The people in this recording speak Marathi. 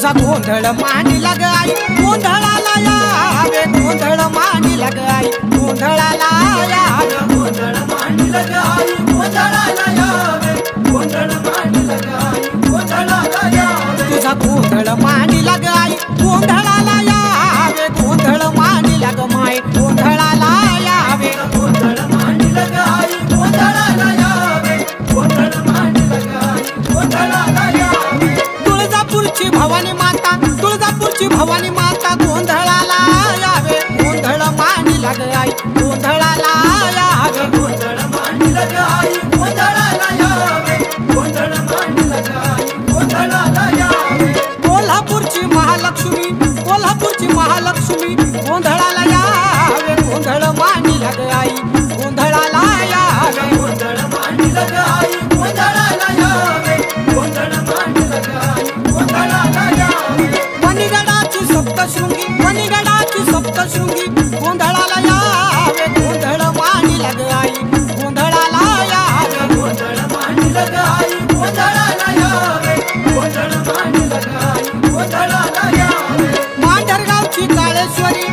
तुझा गोंधळ मांडीला ग आई गोंधळाला यावे गोंधळ मांडीला ग आई गोंधळाला यावे गोंधळ मांडीला ग आई गोंधळाला यावे गोंधळ मांडीला ग आई गोंधळाला यावे तुझा गोंधळ मांडीला ग आई गोंधळाला यावे गोंधळ मांडीला ग माय गोंधळाला यावे गोंधळ मांडीला ग आई गोंधळाला यावे गोंधळ मांडीला ग आई गोंधळाला यावे तुळजापूरची भवानी माता तुळजापूरची भवानी माता गोंधळाला यावे गोंधळ मांडीला ग आई गोंधळाला यावे गोंधळ मांडीला ग आई गोंधळाला यावे गोंधळ मांडीला ग आई गोंधळाला यावे कोल्हापूरची महालक्ष्मी गोंधळाला यावे गोंधळ मांडीला ग आई गोंधळाला यावे गोंधळ मांडीला ग आई गोंधळाला यावे गोंधळ मांडीला ग आई गोंधळाला यावे मणिगडाची सप्तशृंगी गोंधळाला यावे गोंधळ मांडीला ग आई गोंधळाला यावे गोंधळ मांडीला ग आई गोंधळाला यावे गोंधळ मांडीला ग आई गोंधळाला यावे मांढरगावची काळेश्वरी